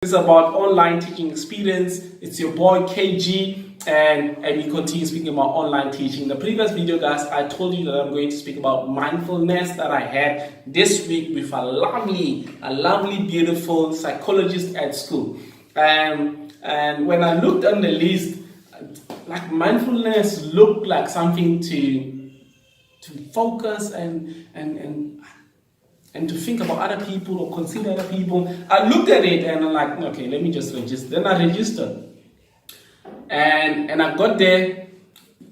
This is about online teaching experience. It's your boy KG, and we continue speaking about online teaching. In the previous video, guys, I told you that I'm going to speak about mindfulness that I had this week with a lovely, beautiful psychologist at school. And when I looked on the list, like mindfulness looked like something to focus and to think about other people or consider other people. I looked at it and I'm like, okay, let me just register. Then I registered. And I got there.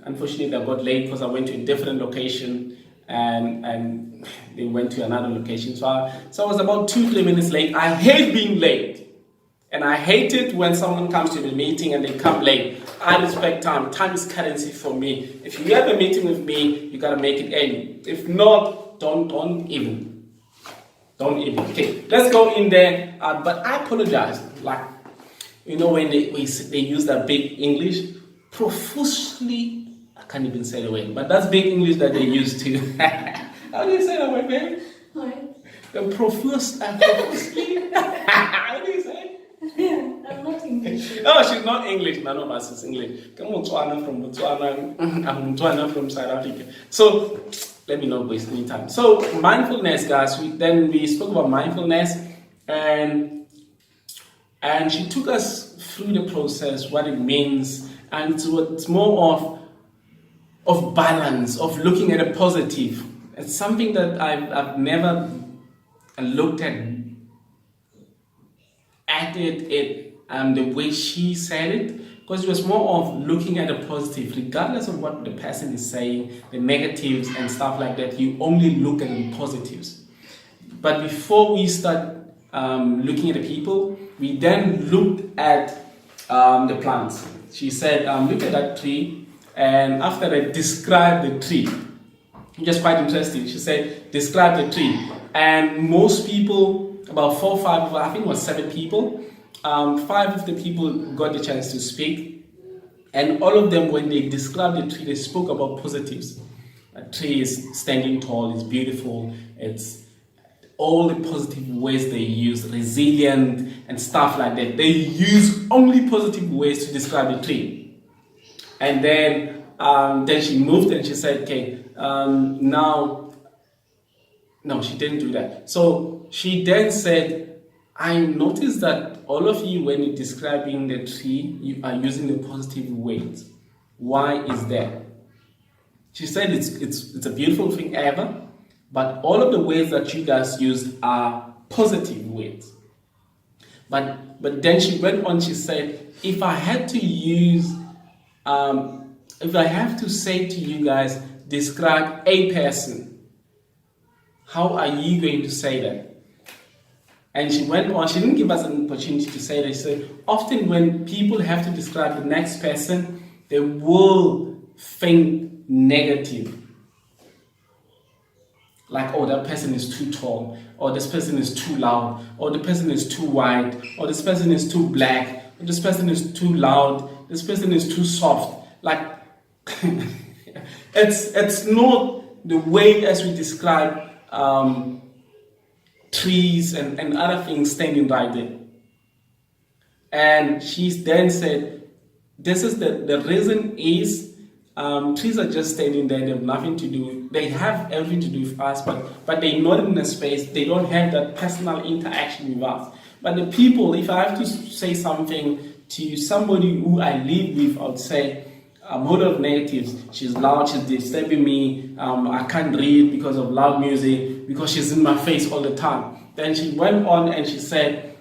Unfortunately, I got late because I went to a different location and they went to another location. So I was about 2-3 minutes late. I hate being late. And I hate it when someone comes to the meeting and they come late. I respect time. Time is currency for me. If you have a meeting with me, you gotta make it early. If not, don't even. Okay, let's go in there. But I apologize. Like, you know, when they use that big English, profusely, I can't even say the word, but that's big English that they use too. How do you say that word, baby? What? The profusely. How do you say? I'm not English. No, she's not English. None of us is English. Kgomotso from Botswana. I'm Botswana from South Africa. So let me not waste any time. So mindfulness, guys. We spoke about mindfulness, and she took us through the process, what it means, and it's more of balance, of looking at a positive. It's something that I've never looked at it the way she said it, because it was more of looking at the positive, regardless of what the person is saying, the negatives and stuff like that. You only look at the positives. But before we start looking at the people, we then looked at the plants. She said, look at that tree, and after that, describe the tree. Just quite interesting. She said, describe the tree. And most people, about 4 or 5, I think it was 7 people, 5 of the people got the chance to speak. And all of them, when they described the tree, they spoke about positives. A tree is standing tall, it's beautiful, it's all the positive ways they use, resilient and stuff like that. They use only positive ways to describe the tree. And then she moved and she said, okay, no, she didn't do that. So she then said, I noticed that all of you, when you're describing the tree, you are using the positive words. Why is that? She said it's a beautiful thing ever, but all of the words that you guys use are positive words. But then she went on, she said, if I had to use, if I have to say to you guys, describe a person, how are you going to say that? And she went on, she didn't give us an opportunity to say that. She said, often when people have to describe the next person, they will think negative. Like, oh, that person is too tall, or this person is too loud, or the person is too white, or this person is too black, or this person is too loud, this person is too soft. Like, it's not the way as we describe trees and other things standing right there. And she then said, this is the reason is trees are just standing there, they have nothing to do, they have everything to do with us, but they're not in a space, they don't have that personal interaction with us. But the people, if I have to say something to somebody who I live with, I would say, I'm full of negatives. She's loud, she's disturbing me, I can't read because of loud music, because she's in my face all the time. Then she went on and she said,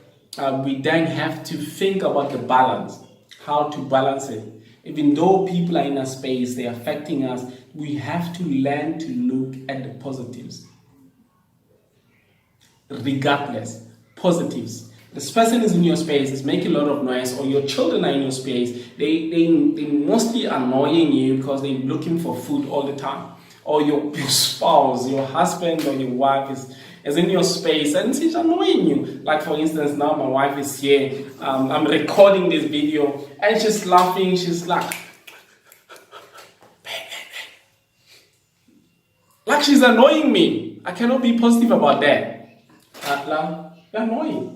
we then have to think about the balance, how to balance it. Even though people are in a space, they're affecting us, we have to learn to look at the positives. Regardless, positives. This person is in your space, is making a lot of noise, or your children are in your space, they mostly annoying you because they're looking for food all the time. Or your spouse, your husband or your wife is in your space and she's annoying you. Like, for instance, now my wife is here, I'm recording this video and she's laughing, she's like she's annoying me. I cannot be positive about that. You're annoying.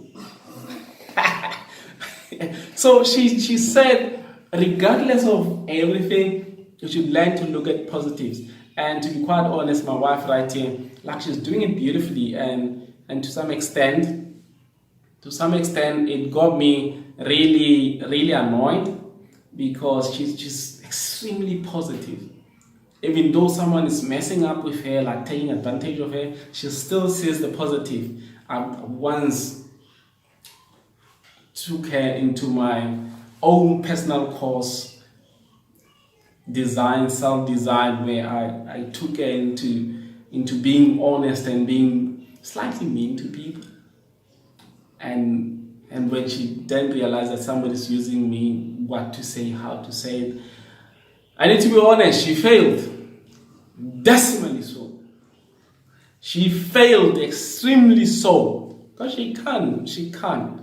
So she said, regardless of everything, you should learn to look at positives. And to be quite honest, my wife right here, like she's doing it beautifully, and to some extent, it got me really annoyed because she's extremely positive. Even though someone is messing up with her, like taking advantage of her, she still sees the positive. I once took her into my own personal course, self-design, where I took her into being honest and being slightly mean to people. And when she then realized that somebody's using me, what to say, how to say it, I need to be honest, she failed. Decimally so. She failed extremely so. Because she can't.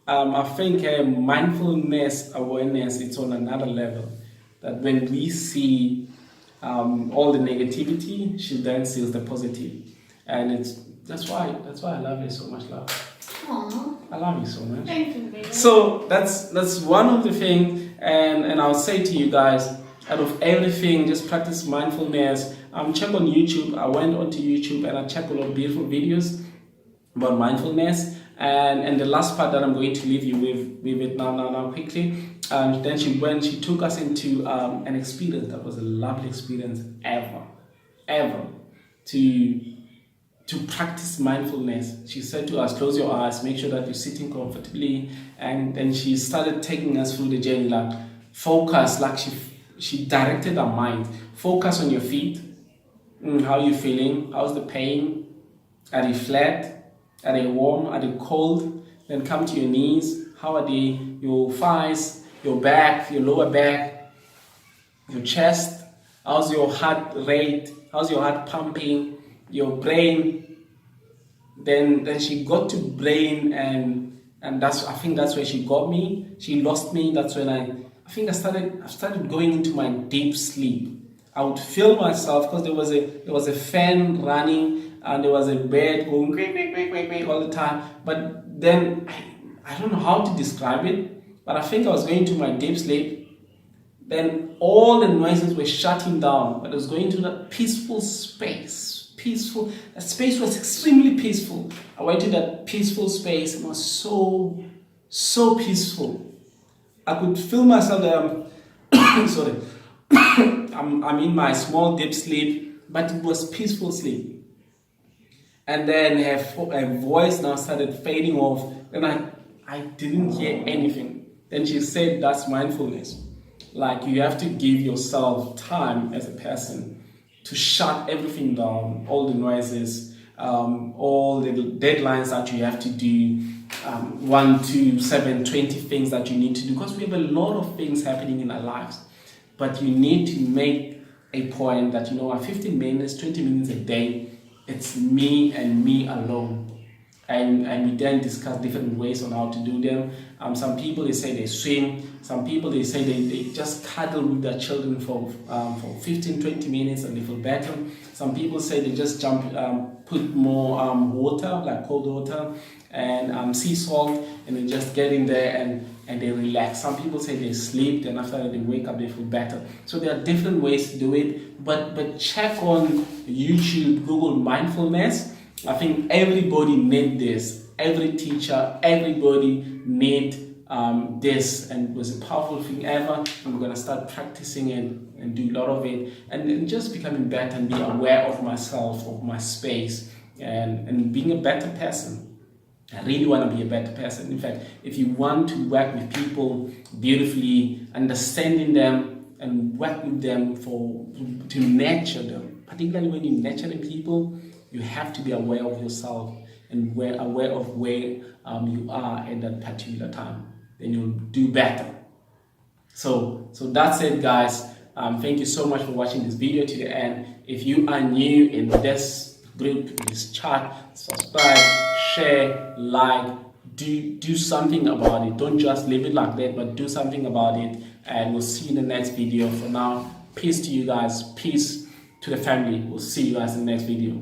I think mindfulness awareness, it's on another level. That when we see all the negativity, she then sees the positive. And that's why I love her so much, love. Aww. I love you so much. Thank you, baby. So that's one of the things, and I'll say to you guys, out of everything, just practice mindfulness. Check on YouTube. I went onto YouTube and I checked a lot of beautiful videos about mindfulness. And the last part that I'm going to leave you with it now quickly. Then she took us into an experience that was a lovely experience ever to practice mindfulness. She said to us, close your eyes, make sure that you're sitting comfortably, and then she started taking us through the journey, like focus, like she directed our mind. Focus on your feet. How are you feeling? How's the pain? Are they flat? Are they warm? Are they cold? Then come to your knees. How are they? Your thighs, your back, your lower back, your chest. How's your heart rate? How's your heart pumping? Your brain. Then she got to brain, and I think that's where she got me. She lost me. That's when I started going into my deep sleep. I would feel myself, because there was a fan running and there was a bird going quack all the time. But then I don't know how to describe it, but I think I was going to my deep sleep. Then all the noises were shutting down, but I was going to that peaceful space. That space was extremely peaceful. I went to that peaceful space, and it was so peaceful. I could feel myself that sorry. I'm in my small deep sleep, but it was peaceful sleep. And then her voice now started fading off, and I didn't hear anything. Then she said, that's mindfulness. Like, you have to give yourself time as a person to shut everything down, all the noises, all the deadlines that you have to do, 1, 2, 7, 20 things that you need to do, because we have a lot of things happening in our lives. But you need to make a point that, 15 minutes, 20 minutes a day, it's me and me alone. And we then discuss different ways on how to do them. Some people, they say they swim. Some people, they say they just cuddle with their children for 15, 20 minutes and they feel better. Some people say they just put more water, like cold water, and sea salt, and they just get in there and they relax. Some people say they sleep, then after that they wake up, they feel better. So there are different ways to do it, but check on YouTube, Google mindfulness. I think everybody need this. Every teacher, everybody need this, and it was a powerful thing ever. And we're gonna start practicing it and do a lot of it, and just becoming better and be aware of myself, of my space, and being a better person. I really want to be a better person. In fact, if you want to work with people beautifully, understanding them and work with them to nurture them, particularly when you're nurturing people, you have to be aware of yourself and aware of where you are at that particular time. Then you'll do better. So that's it, guys. Thank you so much for watching this video to the end. If you are new in this group, this chat, subscribe, share, like, do something about it. Don't just leave it like that, but do something about it. And we'll see you in the next video. For now, peace to you guys. Peace to the family. We'll see you guys in the next video.